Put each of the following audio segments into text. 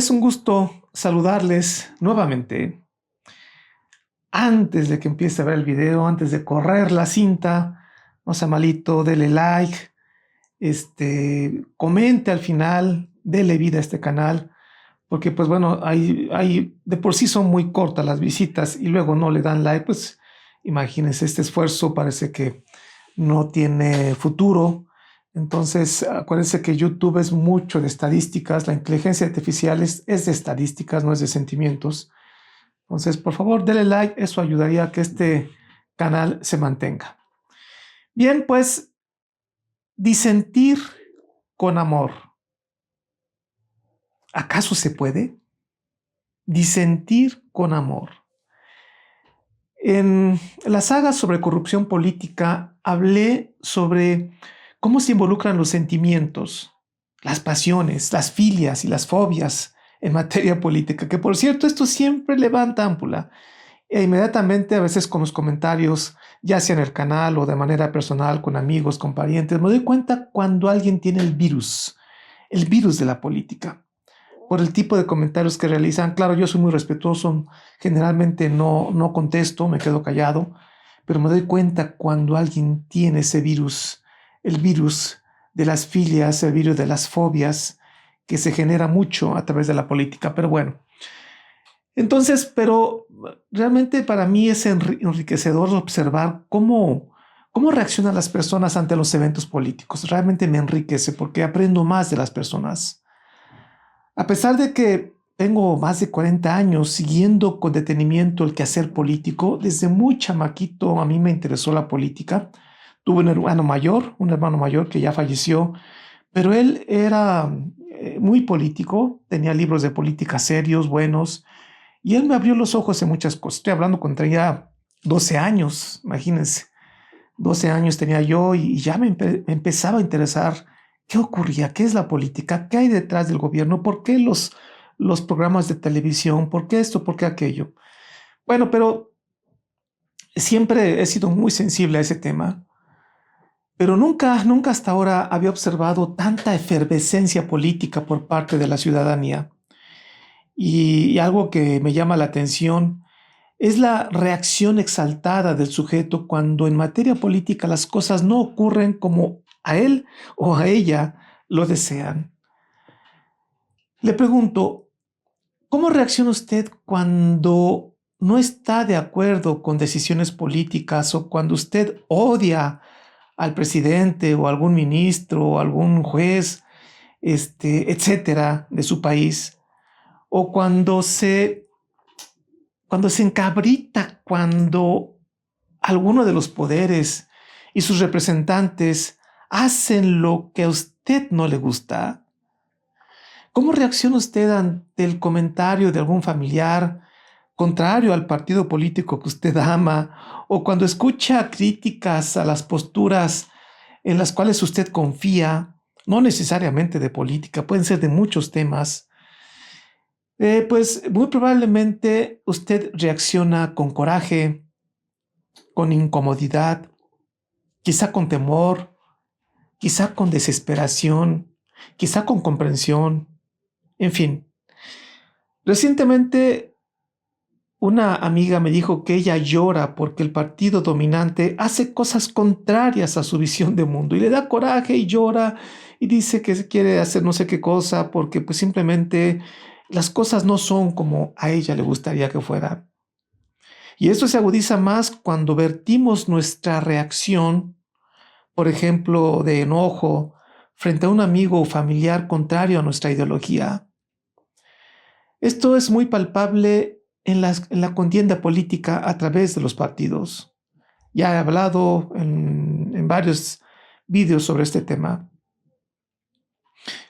Es un gusto saludarles nuevamente. Antes de que empiece a ver el video, antes de correr la cinta, no sea malito, dele like, comente al final, dele vida a este canal, porque pues bueno, de por sí son muy cortas las visitas y luego no le dan like, pues imagínense, este esfuerzo parece que no tiene futuro. Entonces, acuérdense que YouTube es mucho de estadísticas, la inteligencia artificial es de estadísticas, no es de sentimientos. Entonces, por favor, denle like, eso ayudaría a que este canal se mantenga. Bien, pues, disentir con amor. ¿Acaso se puede? Disentir con amor. En la saga sobre corrupción política hablé sobre cómo se involucran los sentimientos, las pasiones, las filias y las fobias en materia política, que por cierto esto siempre levanta ámpula. E inmediatamente a veces con los comentarios, ya sea en el canal o de manera personal, con amigos, con parientes, me doy cuenta cuando alguien tiene el virus de la política por el tipo de comentarios que realizan. Claro, yo soy muy respetuoso, generalmente no contesto, me quedo callado, pero me doy cuenta cuando alguien tiene ese virus, el virus de las filias, el virus de las fobias, que se genera mucho a través de la política. Pero bueno, entonces, pero realmente para mí es enriquecedor observar cómo reaccionan las personas ante los eventos políticos. Realmente me enriquece porque aprendo más de las personas. A pesar de que tengo más de 40 años siguiendo con detenimiento el quehacer político, desde muy chamaquito a mí me interesó la política. Tuve un hermano mayor que ya falleció, pero él era muy político, tenía libros de política serios, buenos, y él me abrió los ojos en muchas cosas. Estoy hablando cuando tenía 12 años, imagínense. 12 años tenía yo y ya me empezaba a interesar qué ocurría, qué es la política, qué hay detrás del gobierno, por qué los programas de televisión, por qué esto, por qué aquello. Bueno, pero siempre he sido muy sensible a ese tema, pero nunca hasta ahora había observado tanta efervescencia política por parte de la ciudadanía. Y algo que me llama la atención es la reacción exaltada del sujeto cuando en materia política las cosas no ocurren como a él o a ella lo desean. Le pregunto, ¿cómo reacciona usted cuando no está de acuerdo con decisiones políticas o cuando usted odia al presidente o algún ministro o algún juez, etcétera, de su país? O cuando se encabrita, cuando alguno de los poderes y sus representantes hacen lo que a usted no le gusta. ¿Cómo reacciona usted ante el comentario de algún familiar contrario al partido político que usted ama, o cuando escucha críticas a las posturas en las cuales usted confía, no necesariamente de política, pueden ser de muchos temas? Pues muy probablemente usted reacciona con coraje, con incomodidad, quizá con temor, quizá con desesperación, quizá con comprensión, en fin. Recientemente una amiga me dijo que ella llora porque el partido dominante hace cosas contrarias a su visión de mundo y le da coraje y llora y dice que quiere hacer no sé qué cosa porque pues simplemente las cosas no son como a ella le gustaría que fueran. Y esto se agudiza más cuando vertimos nuestra reacción, por ejemplo, de enojo frente a un amigo o familiar contrario a nuestra ideología. Esto es muy palpable en la contienda política a través de los partidos. Ya he hablado en varios vídeos sobre este tema.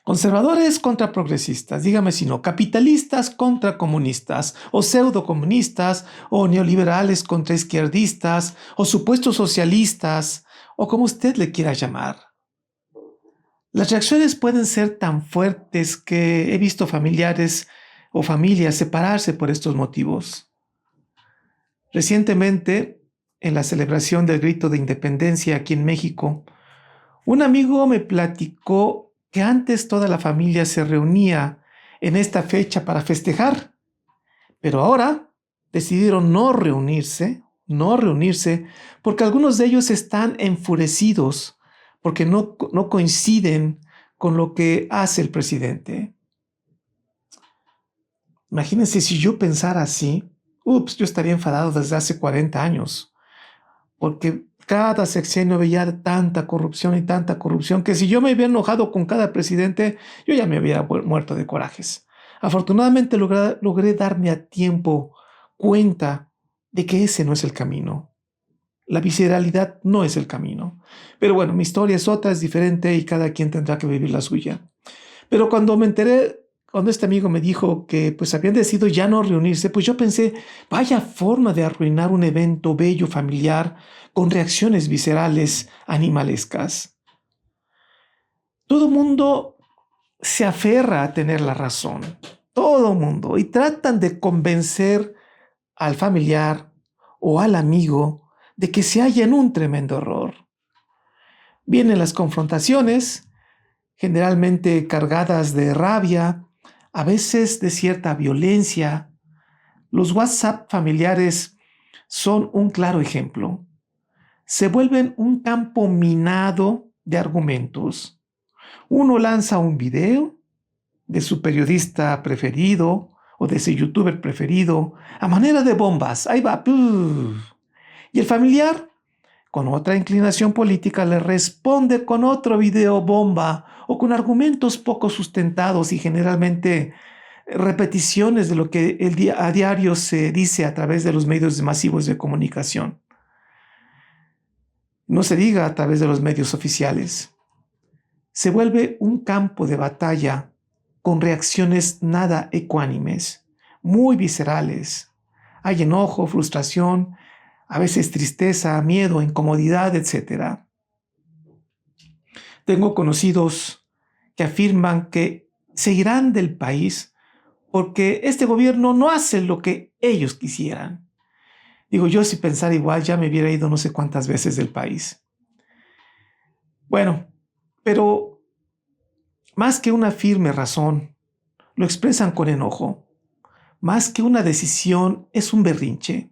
Conservadores contra progresistas, dígame si no, capitalistas contra comunistas, o pseudocomunistas, o neoliberales contra izquierdistas, o supuestos socialistas, o como usted le quiera llamar. Las reacciones pueden ser tan fuertes que he visto familiares o familias separarse por estos motivos. Recientemente, en la celebración del grito de independencia aquí en México, un amigo me platicó que antes toda la familia se reunía en esta fecha para festejar, pero ahora decidieron no reunirse, porque algunos de ellos están enfurecidos, porque no coinciden con lo que hace el presidente. Imagínense si yo pensara así, yo estaría enfadado desde hace 40 años, porque cada sexenio veía tanta corrupción que si yo me hubiera enojado con cada presidente, yo ya me hubiera muerto de corajes. Afortunadamente logré darme a tiempo cuenta de que ese no es el camino. La visceralidad no es el camino. Pero bueno, mi historia es otra, es diferente y cada quien tendrá que vivir la suya. Pero cuando este amigo me dijo que pues habían decidido ya no reunirse, pues yo pensé, vaya forma de arruinar un evento bello familiar con reacciones viscerales animalescas. Todo mundo se aferra a tener la razón, todo mundo, y tratan de convencer al familiar o al amigo de que se halla en un tremendo error. Vienen las confrontaciones, generalmente cargadas de rabia, a veces de cierta violencia. Los WhatsApp familiares son un claro ejemplo. Se vuelven un campo minado de argumentos. Uno lanza un video de su periodista preferido o de su youtuber preferido a manera de bombas. Ahí va. Y el familiar, con otra inclinación política, le responde con otro video bomba o con argumentos poco sustentados y generalmente repeticiones de lo que a diario se dice a través de los medios masivos de comunicación. No se diga a través de los medios oficiales. Se vuelve un campo de batalla con reacciones nada ecuánimes, muy viscerales. Hay enojo, frustración, a veces tristeza, miedo, incomodidad, etc. Tengo conocidos que afirman que se irán del país porque este gobierno no hace lo que ellos quisieran. Digo, yo si pensara igual ya me hubiera ido no sé cuántas veces del país. Bueno, pero más que una firme razón, lo expresan con enojo. Más que una decisión, es un berrinche.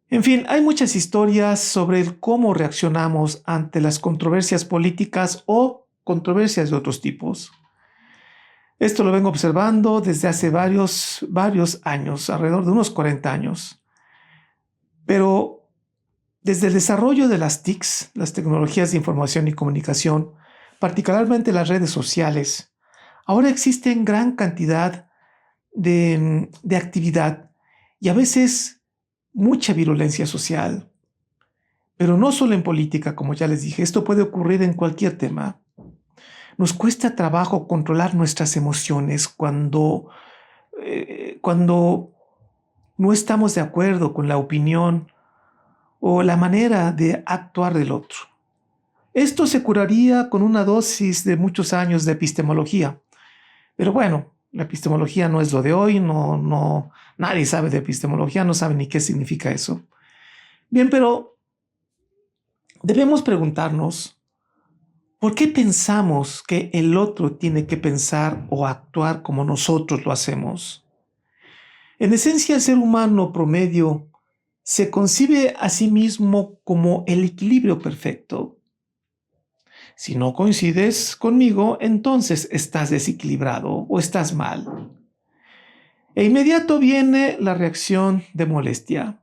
En fin, hay muchas historias sobre el cómo reaccionamos ante las controversias políticas o controversias de otros tipos. Esto lo vengo observando desde hace varios años, alrededor de unos 40 años. Pero desde el desarrollo de las TICs, las tecnologías de información y comunicación, particularmente las redes sociales, ahora existen gran cantidad de actividad y a veces mucha virulencia social. Pero no solo en política, como ya les dije, esto puede ocurrir en cualquier tema. Nos cuesta trabajo controlar nuestras emociones cuando no estamos de acuerdo con la opinión o la manera de actuar del otro. Esto se curaría con una dosis de muchos años de epistemología. Pero bueno, la epistemología no es lo de hoy, nadie sabe de epistemología, no sabe ni qué significa eso. Bien, pero debemos preguntarnos, ¿por qué pensamos que el otro tiene que pensar o actuar como nosotros lo hacemos? En esencia, el ser humano promedio se concibe a sí mismo como el equilibrio perfecto. Si no coincides conmigo, entonces estás desequilibrado o estás mal. E inmediato viene la reacción de molestia.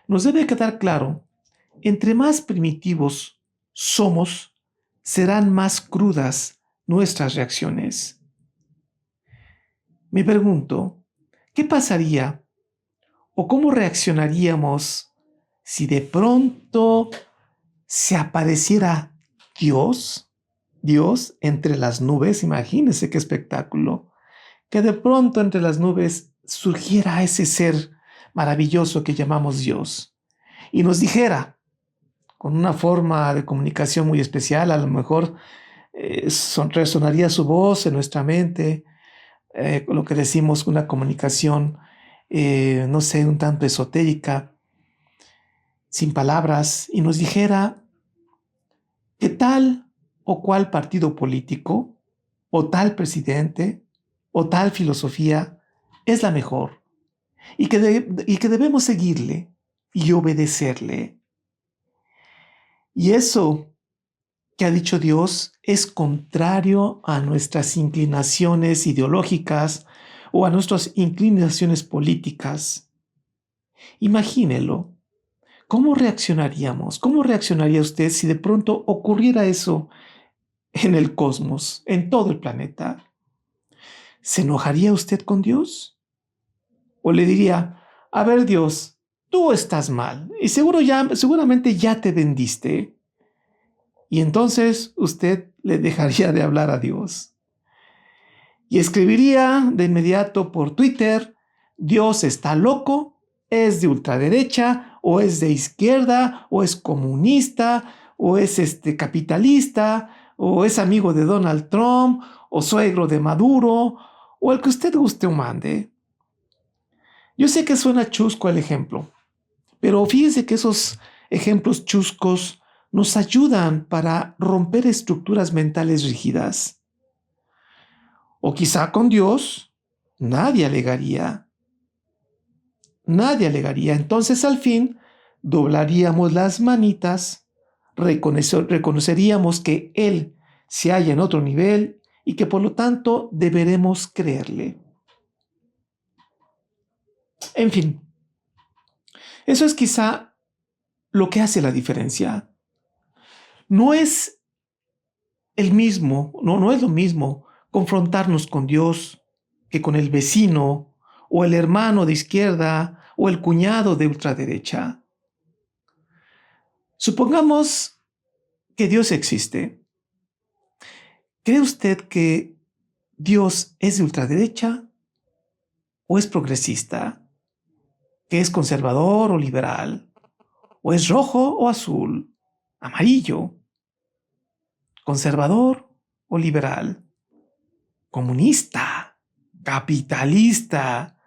Nos debe quedar claro, entre más primitivos somos, serán más crudas nuestras reacciones. Me pregunto, ¿qué pasaría o cómo reaccionaríamos si de pronto se apareciera Dios entre las nubes? Imagínense qué espectáculo. Que de pronto entre las nubes surgiera ese ser maravilloso que llamamos Dios y nos dijera, con una forma de comunicación muy especial, a lo mejor resonaría su voz en nuestra mente, lo que decimos una comunicación, no sé, un tanto esotérica, sin palabras, y nos dijera que tal o cual partido político o tal presidente o tal filosofía es la mejor y que debemos seguirle y obedecerle. Y eso que ha dicho Dios es contrario a nuestras inclinaciones ideológicas o a nuestras inclinaciones políticas. Imagínelo. ¿Cómo reaccionaríamos? ¿Cómo reaccionaría usted si de pronto ocurriera eso en el cosmos, en todo el planeta? ¿Se enojaría usted con Dios? ¿O le diría, a ver Dios, tú estás mal y seguramente ya te vendiste? Y entonces usted le dejaría de hablar a Dios. Y escribiría de inmediato por Twitter, Dios está loco, es de ultraderecha, o es de izquierda, o es comunista, o es capitalista, o es amigo de Donald Trump, o suegro de Maduro, o el que usted guste o mande. Yo sé que suena chusco el ejemplo, pero fíjense que esos ejemplos chuscos nos ayudan para romper estructuras mentales rígidas. O quizá con Dios nadie alegaría. Nadie alegaría. Entonces al fin doblaríamos las manitas, reconoceríamos que Él se halla en otro nivel y que por lo tanto deberemos creerle. En fin, eso es quizá lo que hace la diferencia. No es no es lo mismo confrontarnos con Dios que con el vecino o el hermano de izquierda o el cuñado de ultraderecha. Supongamos que Dios existe. ¿Cree usted que Dios es de ultraderecha o es progresista? ¿Que es conservador o liberal? ¿O es rojo o azul? ¿Amarillo? ¿Conservador o liberal? ¿Comunista? ¿Capitalista?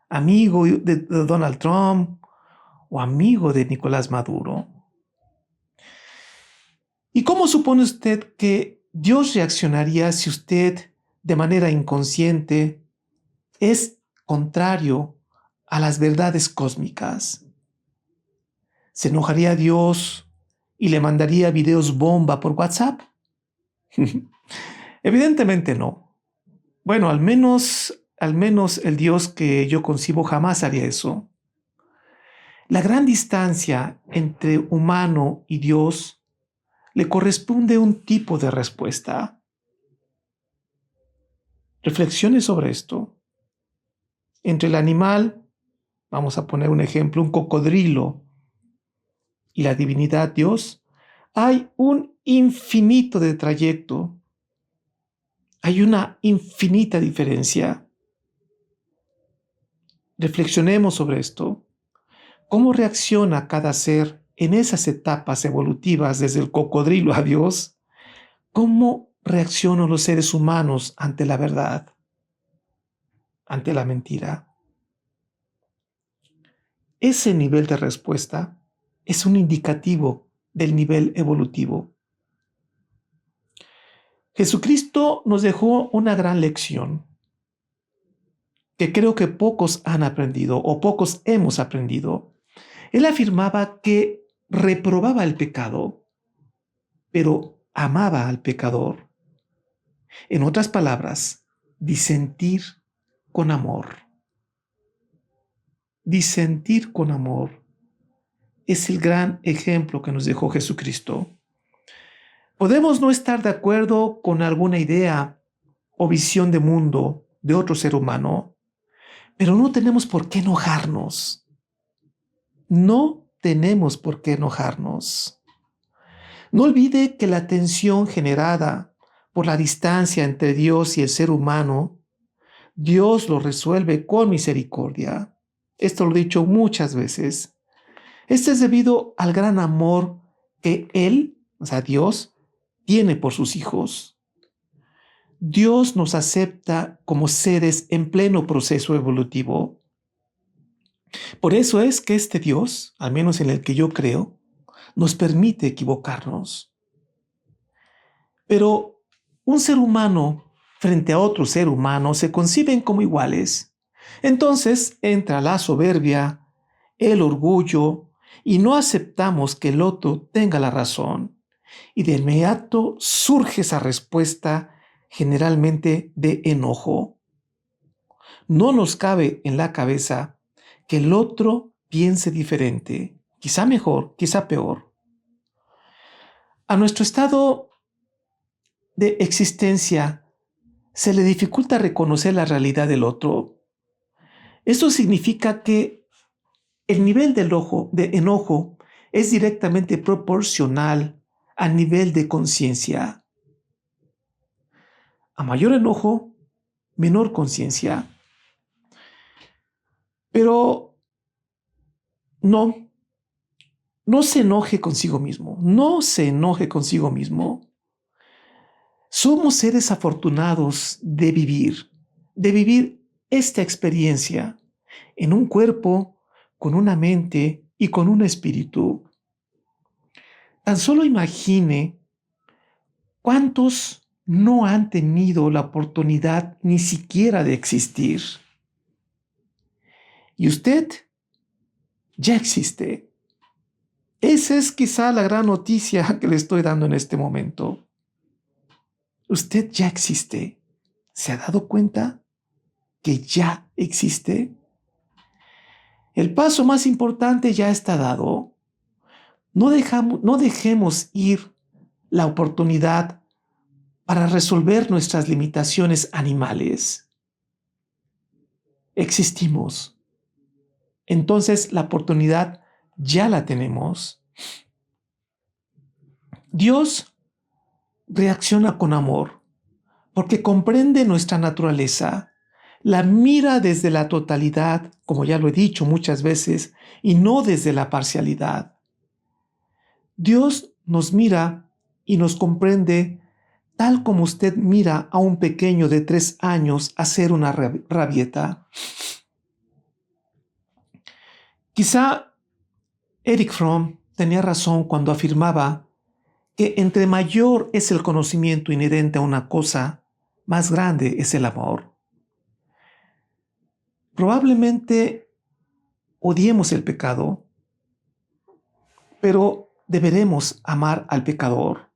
¿Amigo de Donald Trump o amigo de Nicolás Maduro? ¿Y cómo supone usted que Dios reaccionaría si usted, de manera inconsciente, es contrario a las verdades cósmicas? ¿Se enojaría Dios y le mandaría videos bomba por WhatsApp? Evidentemente no. Bueno, al menos el Dios que yo concibo jamás haría eso. La gran distancia entre humano y Dios le corresponde un tipo de respuesta. Reflexione sobre esto. Entre el animal, vamos a poner un ejemplo, un cocodrilo, y la divinidad Dios, hay un infinito de trayecto. Hay una infinita diferencia. Reflexionemos sobre esto. ¿Cómo reacciona cada ser en esas etapas evolutivas desde el cocodrilo a Dios? ¿Cómo reaccionan los seres humanos ante la verdad, ante la mentira? Ese nivel de respuesta es un indicativo del nivel evolutivo. Jesucristo nos dejó una gran lección que creo que pocos han aprendido o pocos hemos aprendido. Él afirmaba que reprobaba el pecado, pero amaba al pecador. En otras palabras, disentir con amor. Disentir con amor es el gran ejemplo que nos dejó Jesucristo. Podemos no estar de acuerdo con alguna idea o visión de mundo de otro ser humano, pero no tenemos por qué enojarnos. No tenemos por qué enojarnos. No olvide que la tensión generada por la distancia entre Dios y el ser humano, Dios lo resuelve con misericordia. Esto lo he dicho muchas veces. Este es debido al gran amor que Él, o sea, Dios, tiene por sus hijos. Dios nos acepta como seres en pleno proceso evolutivo. Por eso es que este Dios, al menos en el que yo creo, nos permite equivocarnos. Pero un ser humano frente a otro ser humano se conciben como iguales. Entonces entra la soberbia, el orgullo, y no aceptamos que el otro tenga la razón. Y de inmediato surge esa respuesta, generalmente de enojo. No nos cabe en la cabeza que el otro piense diferente, quizá mejor, quizá peor. A nuestro estado de existencia se le dificulta reconocer la realidad del otro. Esto significa que el nivel de enojo es directamente proporcional al nivel de conciencia. A mayor enojo, menor conciencia. Pero no se enoje consigo mismo, no se enoje consigo mismo. Somos seres afortunados de vivir esta experiencia en un cuerpo, con una mente y con un espíritu. Tan solo imagine cuántos no han tenido la oportunidad ni siquiera de existir. Y usted ya existe. Esa es quizá la gran noticia que le estoy dando en este momento. Usted ya existe. ¿Se ha dado cuenta que ya existe? El paso más importante ya está dado. No dejemos ir la oportunidad para resolver nuestras limitaciones animales. Existimos. Entonces la oportunidad ya la tenemos. Dios reacciona con amor porque comprende nuestra naturaleza, la mira desde la totalidad, como ya lo he dicho muchas veces, y no desde la parcialidad. Dios nos mira y nos comprende tal como usted mira a un pequeño de 3 años hacer una rabieta. Quizá Erich Fromm tenía razón cuando afirmaba que entre mayor es el conocimiento inherente a una cosa, más grande es el amor. Probablemente odiemos el pecado, pero deberemos amar al pecador.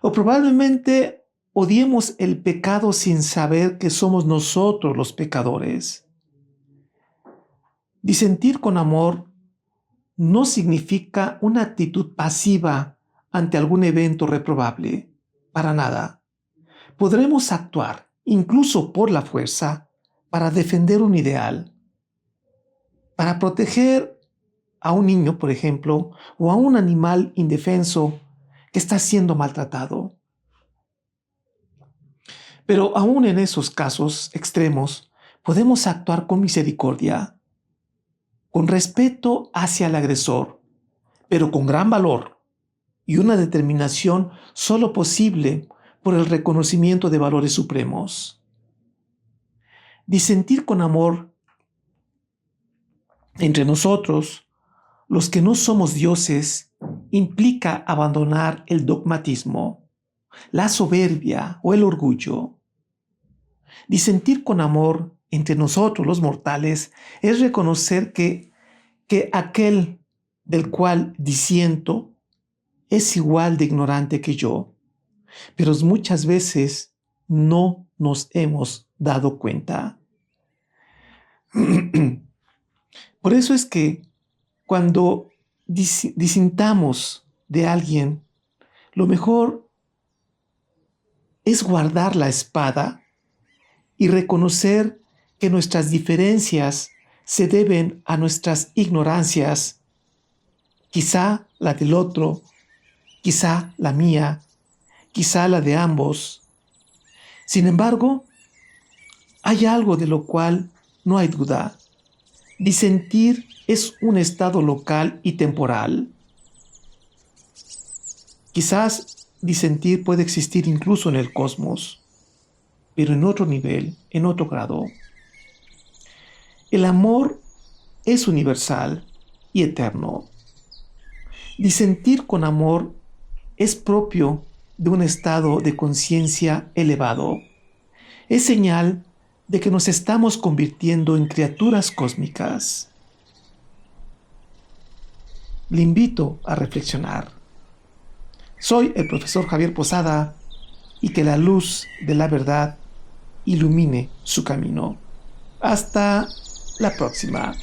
O probablemente odiemos el pecado sin saber que somos nosotros los pecadores. Disentir con amor no significa una actitud pasiva ante algún evento reprobable. Para nada. Podremos actuar, incluso por la fuerza, para defender un ideal, para proteger a un niño, por ejemplo, o a un animal indefenso que está siendo maltratado. Pero aún en esos casos extremos, podemos actuar con misericordia, con respeto hacia el agresor, pero con gran valor y una determinación solo posible por el reconocimiento de valores supremos. Disentir con amor entre nosotros, los que no somos dioses, implica abandonar el dogmatismo, la soberbia o el orgullo. Disentir con amor entre nosotros los mortales es reconocer que aquel del cual disiento es igual de ignorante que yo, pero muchas veces no nos hemos dado cuenta. Por eso es que cuando disintamos de alguien, lo mejor es guardar la espada y reconocer que nuestras diferencias se deben a nuestras ignorancias, quizá la del otro, quizá la mía, quizá la de ambos. Sin embargo, hay algo de lo cual no hay duda. Disentir es un estado local y temporal. Quizás disentir puede existir incluso en el cosmos, pero en otro nivel, en otro grado. El amor es universal y eterno. Disentir con amor es propio de un estado de conciencia elevado. es señal de que nos estamos convirtiendo en criaturas cósmicas. Le invito a reflexionar. Soy el profesor Javier Posada y que la luz de la verdad ilumine su camino. Hasta la próxima.